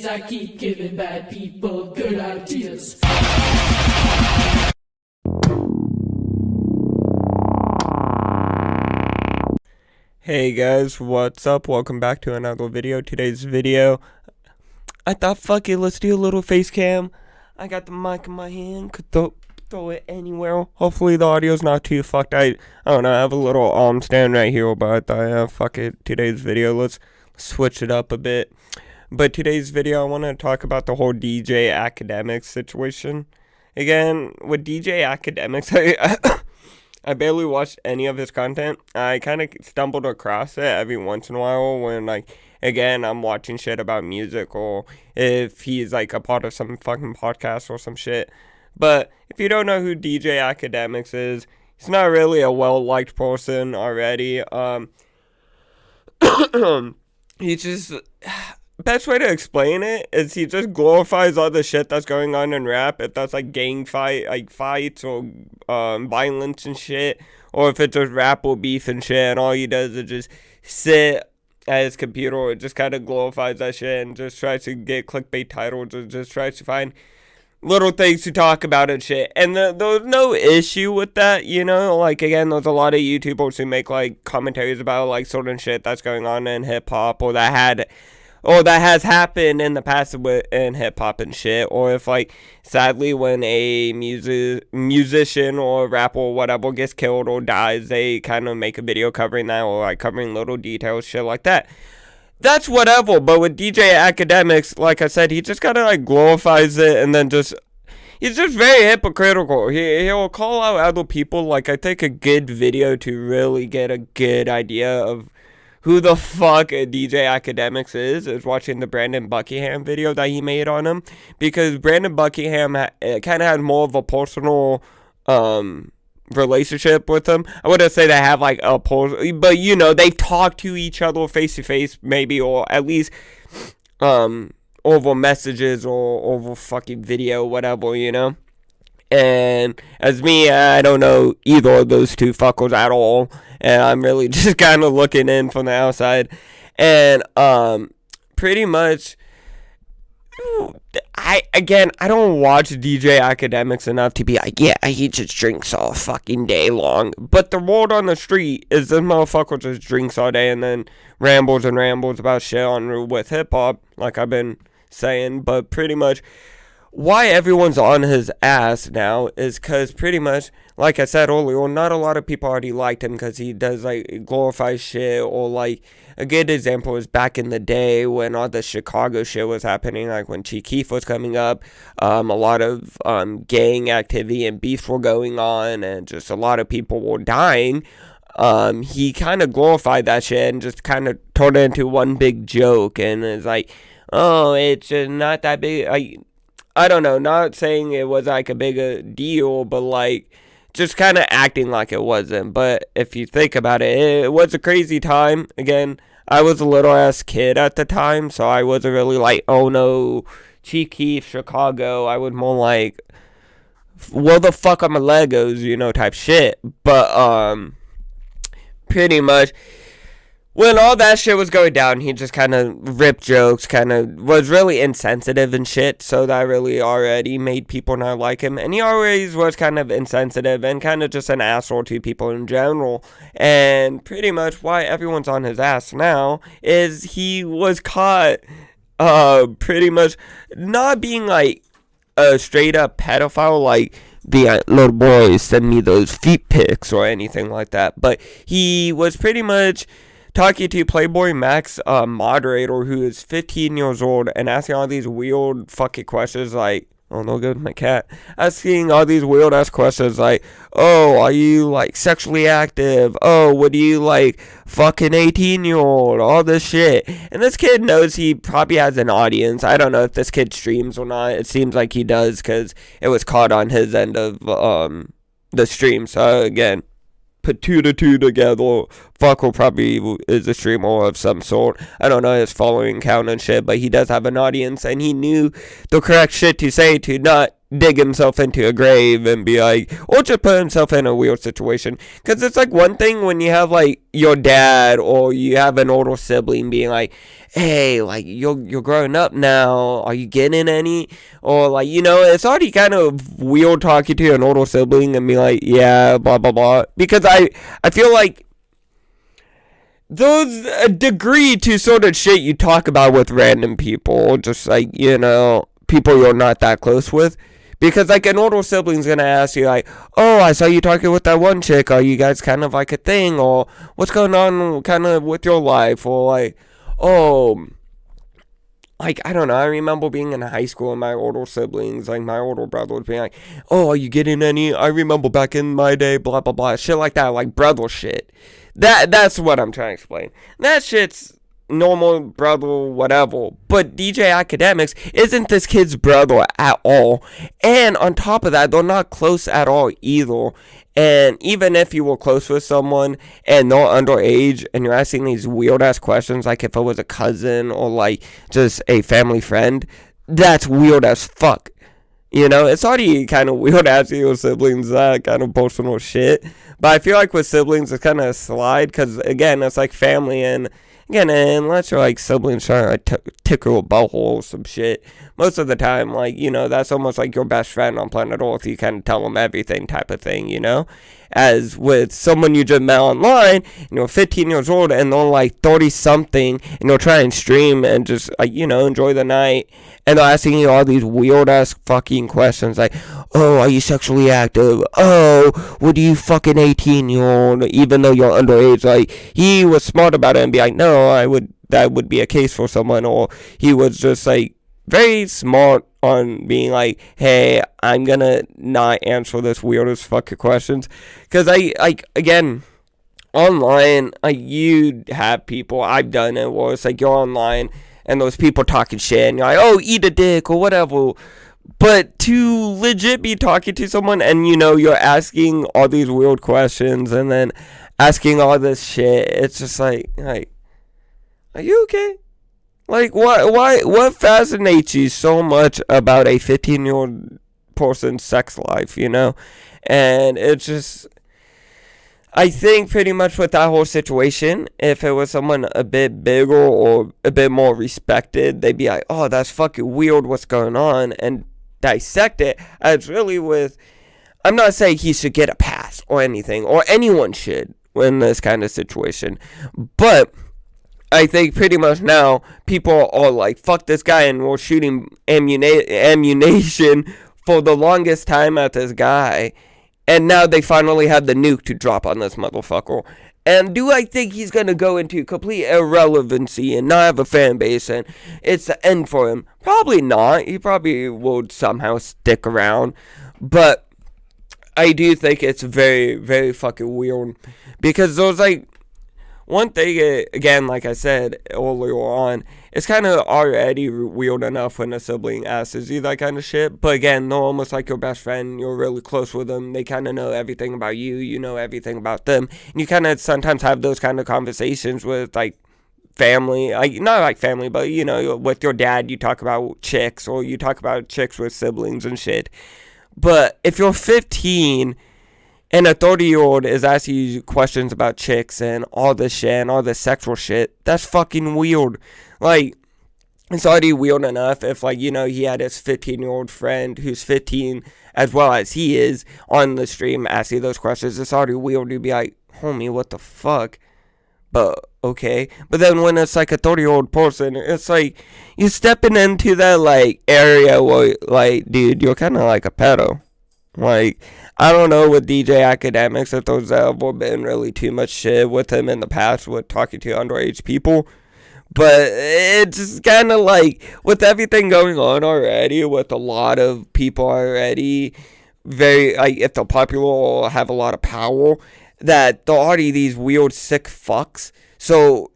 I keep giving bad people good ideas. Hey guys, what's up? Welcome back to another video. Today's video, I thought, fuck it, let's do a little face cam. I got the mic in my hand, could throw it anywhere. Hopefully the audio's not too fucked. I don't know, I have a little arm stand right here, but I thought, yeah, fuck it, today's video, let's switch it up a bit. But today's video, I want to talk about the whole DJ Akademiks situation. Again, with DJ Akademiks, I barely watched any of his content. I kind of stumbled across it every once in a while when, like, again, I'm watching shit about music, or if he's, like, a part of some fucking podcast or some shit. But if you don't know who DJ Akademiks is, he's not really a well-liked person already. He just... Best way to explain it is he just glorifies all the shit that's going on in rap. If that's like fights or violence and shit, or if it's just rap or beef and shit, and all he does is just sit at his computer or just kind of glorifies that shit and just tries to get clickbait titles or just tries to find little things to talk about and shit. And there's no issue with that, you know? Like, again, there's a lot of YouTubers who make like commentaries about like certain shit that's going on in hip hop, or that has happened in the past in hip-hop and shit. Or if, like, sadly, when a musician or rapper or whatever gets killed or dies, they kind of make a video covering that, or, like, covering little details, shit like that. That's whatever, but with DJ Akademiks, like I said, he just kind of, like, glorifies it, and then he's just very hypocritical. He'll call out other people. Like, I think a good video to really get a good idea of who the fuck DJ Akademiks is watching the Brandon Buckingham video that he made on him. Because Brandon Buckingham kind of had more of a personal relationship with him. I wouldn't say they have like a but you know, they've talked to each other face to face maybe, or at least over messages or over fucking video, whatever, you know. And as me, I don't know either of those two fuckers at all. And I'm really just kind of looking in from the outside. And pretty much, I don't watch DJ Akademiks enough to be like, yeah, he just drinks all fucking day long. But the word on the street is this motherfucker just drinks all day and then rambles and rambles about shit on with hip-hop, like I've been saying. But pretty much, why everyone's on his ass now is because pretty much, like I said earlier, not a lot of people already liked him because he does like glorify shit. Or like a good example is back in the day when all the Chicago shit was happening, like when Chief Keef was coming up, a lot of gang activity and beefs were going on, and just a lot of people were dying. He kind of glorified that shit and just kind of turned it into one big joke, and it's like, oh, it's just not that big. I don't know, not saying it was like a big deal, but like just kind of acting like it wasn't. But if you think about it, it was a crazy time. Again, I was a little ass kid at the time, so I wasn't really like, oh no, Chief Keef, Chicago. I was more like, where the fuck are my Legos, you know, type shit. But pretty much, when all that shit was going down, he just kind of ripped jokes, kind of was really insensitive and shit, so that really already made people not like him. And he always was kind of insensitive and kind of just an asshole to people in general. And pretty much why everyone's on his ass now is he was caught pretty much not being like a straight up pedophile, like the little boys send me those feet pics or anything like that. But he was pretty much talking to Playboy Max moderator, who is 15 years old, and asking all these weird fucking questions like, oh, no good, my cat. Asking all these weird ass questions like, oh, are you like sexually active? Oh, would you like fucking 18-year-old? All this shit. And this kid knows he probably has an audience. I don't know if this kid streams or not. It seems like he does, because it was caught on his end of the stream. So again, put two to two together, Fuckle probably is a streamer of some sort. I don't know his following count and shit, but he does have an audience, and he knew the correct shit to say to not dig himself into a grave and be like, or just put himself in a weird situation. Because it's like one thing when you have like your dad or you have an older sibling being like, hey, like you're growing up now, are you getting any? Or like, it's already kind of weird talking to an older sibling and be like, yeah, blah blah blah. Because I feel like there's a degree to sort of shit you talk about with random people, just like, people you're not that close with. Because, like, an older sibling's gonna ask you, like, oh, I saw you talking with that one chick. Are you guys kind of like a thing? Or what's going on kind of with your life? Or, like, oh, like, I don't know. I remember being in high school and my older siblings, like, my older brother was being like, oh, are you getting any? I remember back in my day, blah, blah, blah. Shit like that, like, brother shit. That's what I'm trying to explain. That shit's normal brother, whatever. But DJ Akademiks isn't this kid's brother at all. And on top of that, they're not close at all either. And even if you were close with someone and they're underage and you're asking these weird ass questions, like if it was a cousin or like just a family friend, that's weird as fuck. It's already kind of weird asking your siblings that kind of personal shit. But I feel like with siblings, it's kind of a slide because, again, it's like family. And, again, unless you're like siblings trying to tickle a butthole or some shit, most of the time, like, that's almost like your best friend on planet Earth. You kind of tell them everything type of thing, As with someone you just met online, and you're 15 years old, and they're like 30-something, and they'll try and stream and just, enjoy the night. And they're asking you all these weird-ass fucking questions, like, oh, are you sexually active? Oh, what are you fucking 18-year-old, even though you're underage? Like, he was smart about it and be like, no, that would be a case for someone. Or he was just, like, very smart on being like, hey, I'm gonna not answer this weird as fucking questions. Because again, online, you have people, I've done it, where it's like you're online and those people talking shit and you're like, oh, eat a dick or whatever. But to legit be talking to someone and you're asking all these weird questions and then asking all this shit, it's just like, are you okay? Like, what fascinates you so much about a 15-year-old person's sex life, And it's just, I think pretty much with that whole situation, if it was someone a bit bigger or a bit more respected, they'd be like, oh, that's fucking weird, what's going on, and dissect it. As really with, I'm not saying he should get a pass or anything, or anyone should in this kind of situation, but I think pretty much now people are like, fuck this guy, and we're shooting ammunition for the longest time at this guy, and now they finally have the nuke to drop on this motherfucker. And do I think he's going to go into complete irrelevancy and not have a fan base and it's the end for him? Probably not. He probably will somehow stick around, but I do think it's very, very fucking weird, because there's like, one thing, again, like I said earlier on, it's kind of already weird enough when a sibling asks you that kind of shit. But again, they're almost like your best friend. You're really close with them. They kind of know everything about you. You know everything about them. And you kind of sometimes have those kind of conversations with, like, family. Like, not like family, but, with your dad, you talk about chicks. Or you talk about chicks with siblings and shit. But if you're 15... and a 30-year-old is asking you questions about chicks and all this shit and all this sexual shit, that's fucking weird. Like, it's already weird enough if, like, he had his 15-year-old friend who's 15 as well as he is on the stream asking those questions. It's already weird to be like, homie, what the fuck? But, okay. But then when it's, like, a 30-year-old person, it's like, you're stepping into that, like, area where, like, dude, you're kind of like a pedo. Like, I don't know with DJ Akademiks if there's ever been really too much shit with him in the past with talking to underage people. But it's kind of like, with everything going on already, with a lot of people already very, like, if they're popular or have a lot of power, that they're already these weird, sick fucks. So,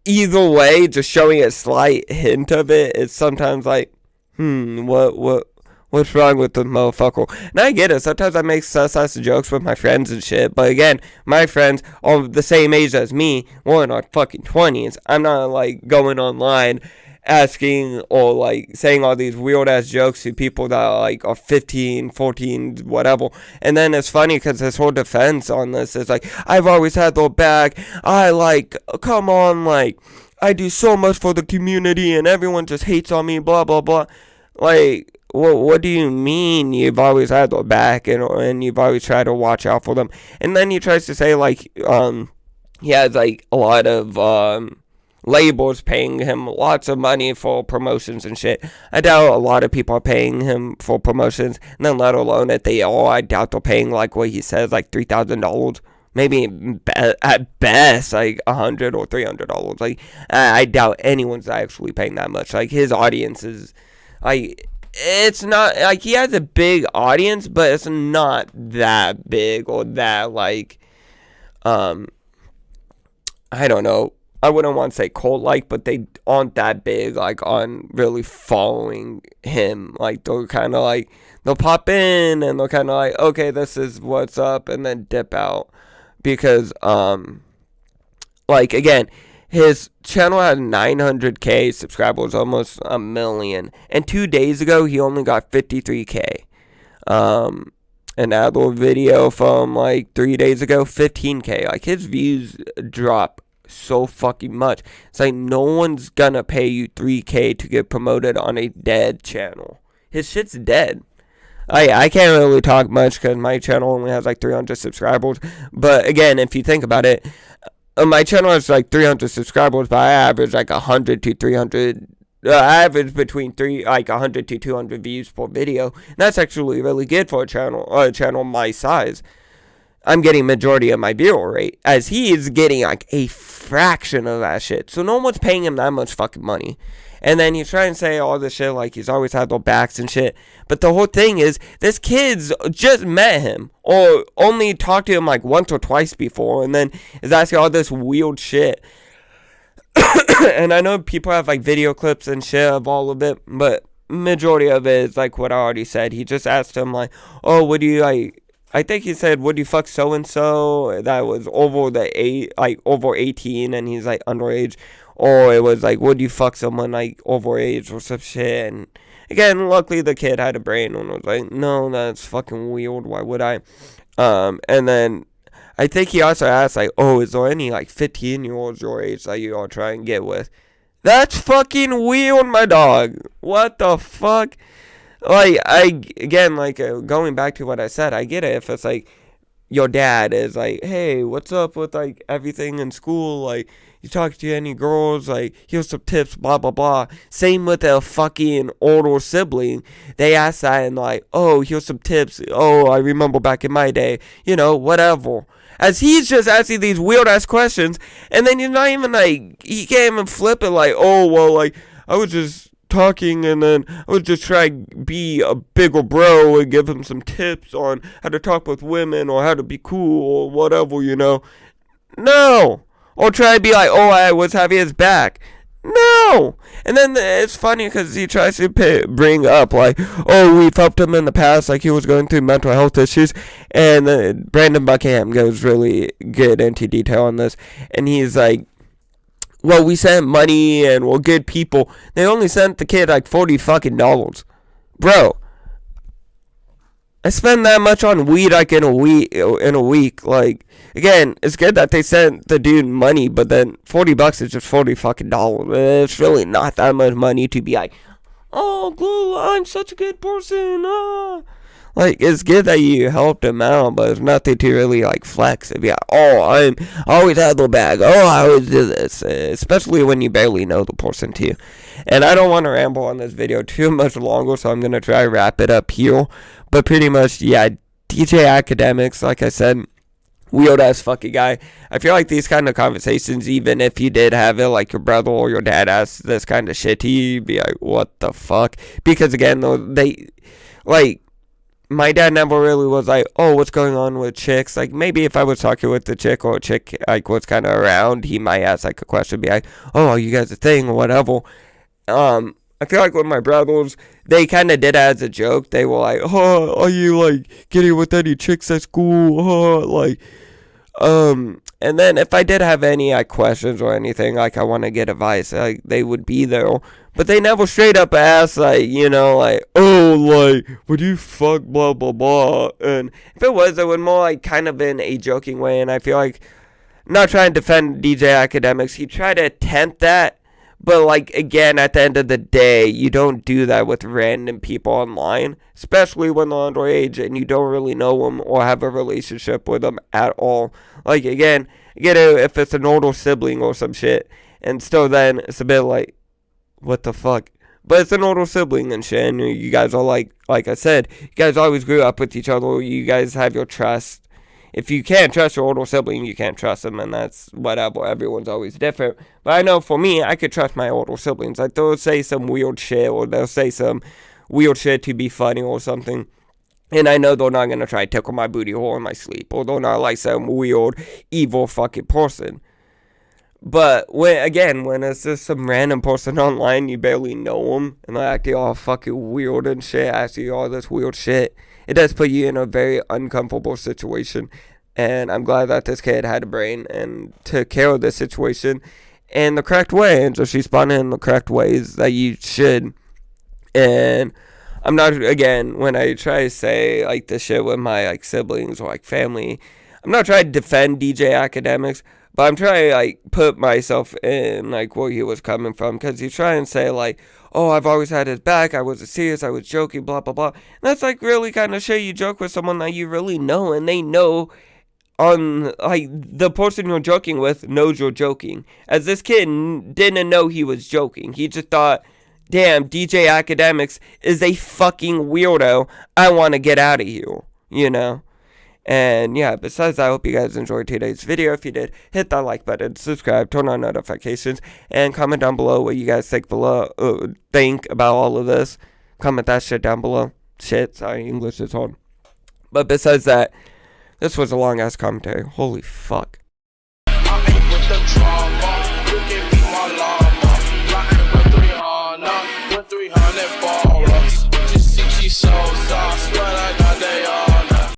either way, just showing a slight hint of it is sometimes like, what's wrong with the motherfucker? And I get it. Sometimes I make sus-ass jokes with my friends and shit. But again, my friends are the same age as me. We're in our fucking 20s. I'm not, like, going online asking or like saying all these weird ass jokes to people that are like are 15, 14, whatever. And then it's funny because his whole defense on this is like, I've always had their back. I like, come on, like, I do so much for the community and everyone just hates on me, blah, blah, blah. Like, what do you mean you've always had their back and you've always tried to watch out for them? And then he tries to say, like, he has, like, a lot of, labels paying him lots of money for promotions and shit. I doubt a lot of people are paying him for promotions, and then let alone that they are. I doubt they're paying, like, what he says, like, $3,000. Maybe at best, like, $100 or $300. Like, I doubt anyone's actually paying that much. Like, his audience is, like, it's not, like, he has a big audience, but it's not that big or that, like, I don't know. I wouldn't want to say cult-like, but they aren't that big, like, on really following him. Like, they're kind of like, they'll pop in, and they're kind of like, okay, this is what's up, and then dip out. Because, like, again, his channel had 900K subscribers, almost 1 million. And 2 days ago, he only got 53K. Another video from, like, 3 days ago, 15K. Like, his views drop so fucking much. It's like no one's gonna pay you 3K to get promoted on a dead channel. His shit's dead. I can't really talk much because my channel only has like 300 subscribers. But again, if you think about it, my channel has like 300 subscribers, but I average like 100 to 300. I average between 100 to 200 views per video. And that's actually really good for a channel my size. I'm getting majority of my viewer rate, as he is getting like a fraction of that shit. So no one's paying him that much fucking money. And then you try and say all this shit like he's always had their backs and shit. But the whole thing is, this kid's just met him, or only talked to him like once or twice before, and then is asking all this weird shit. And I know people have like video clips and shit of all of it, but majority of it is like what I already said. He just asked him like, oh, what do you like? I think he said, would you fuck so-and-so that was over 18 and he's like underage. Or it was like, would you fuck someone like overage or some shit? And again, luckily the kid had a brain and was like, no, that's fucking weird. Why would I? And then I think he also asked like, oh, is there any like 15-year-olds your age that you all try and get with? That's fucking weird, my dog. What the fuck? Like, going back to what I said, I get it if it's, like, your dad is, like, hey, what's up with, like, everything in school, like, you talk to any girls, like, here's some tips, blah, blah, blah. Same with a fucking older sibling. They ask that and, like, oh, here's some tips, oh, I remember back in my day, you know, whatever. As he's just asking these weird-ass questions, and then you're not even, like, he can't even flip it, like, oh, well, like, I was just talking, and then I would just try to be a bigger bro and give him some tips on how to talk with women or how to be cool or whatever, you know. No. Or try to be like, oh, I was having his back. No. And then it's funny because he tries to bring up like, oh, we've helped him in the past, like he was going through mental health issues. And Brandon Buckingham goes really good into detail on this, and he's like, well, we sent money and we're good people. They only sent the kid like $40 fucking dollars. Bro, I spend that much on weed like in a week. Like, again, it's good that they sent the dude money, but then $40 is just $40 fucking dollars. It's really not that much money to be like, oh, Glue, I'm such a good person. Like, it's good that you helped him out, but it's nothing to really, like, flex. It'd be like, oh, I always had the bag. Oh, I always do this. Especially when you barely know the person, too. And I don't want to ramble on this video too much longer, so I'm going to try to wrap it up here. But pretty much, yeah, DJ Akademiks, like I said, weird-ass fucking guy. I feel like these kind of conversations, even if you did have it, like your brother or your dad asked this kind of shit to you, you'd be like, what the fuck? Because, again, they, like, my dad never really was like, oh, what's going on with chicks? Like, maybe if I was talking with the chick or a chick, like, was kind of around, he might ask, like, a question, be like, oh, are you guys a thing or whatever. I feel like with my brothers, they kind of did it as a joke. They were like, oh, are you, like, getting with any chicks at school? Oh, like, And then if I did have any questions or anything, like I want to get advice, like they would be there. But they never straight up ask, like, oh, like, would you fuck blah, blah, blah. And if it was more like kind of in a joking way. And I feel like, I'm not trying to defend DJ Akademiks. He tried to attempt that. But, like, again, at the end of the day, you don't do that with random people online, especially when they're underage and you don't really know them or have a relationship with them at all. Like, again, if it's an older sibling or some shit, and still then it's a bit like, what the fuck? But it's an older sibling and shit, and you guys are like I said, you guys always grew up with each other, you guys have your trust. If you can't trust your older sibling, you can't trust them, and that's whatever. Everyone's always different. But I know for me, I could trust my older siblings. Like, they'll say some weird shit, or they'll say some weird shit to be funny or something. And I know they're not going to try to tickle my booty hole in my sleep, or they're not like some weird, evil fucking person. But, when it's just some random person online, you barely know them, and they're acting all fucking weird and shit, asking you all this weird shit, it does put you in a very uncomfortable situation. And I'm glad that this kid had a brain and took care of this situation in the correct way, and just responded in the correct ways that you should. And I'm not, again, when I try to say, like, this shit with my, like, siblings or, like, family, I'm not trying to defend DJ Akademiks, but I'm trying to, like, put myself in, like, where he was coming from, because he's trying to say, like, oh, I've always had his back, I wasn't serious, I was joking, blah, blah, blah. And that's, like, really kind of shit. You joke with someone that you really know, and they know the person you're joking with knows you're joking. As this kid didn't know he was joking. He just thought, damn, DJ Akademiks is a fucking weirdo. I want to get out of here, And yeah, besides that, I hope you guys enjoyed today's video. If you did, hit that like button, subscribe, turn on notifications, and comment down below what you guys think about all of this. Comment that shit down below. Sorry, English is hard. But besides that, this was a long ass commentary. Holy fuck.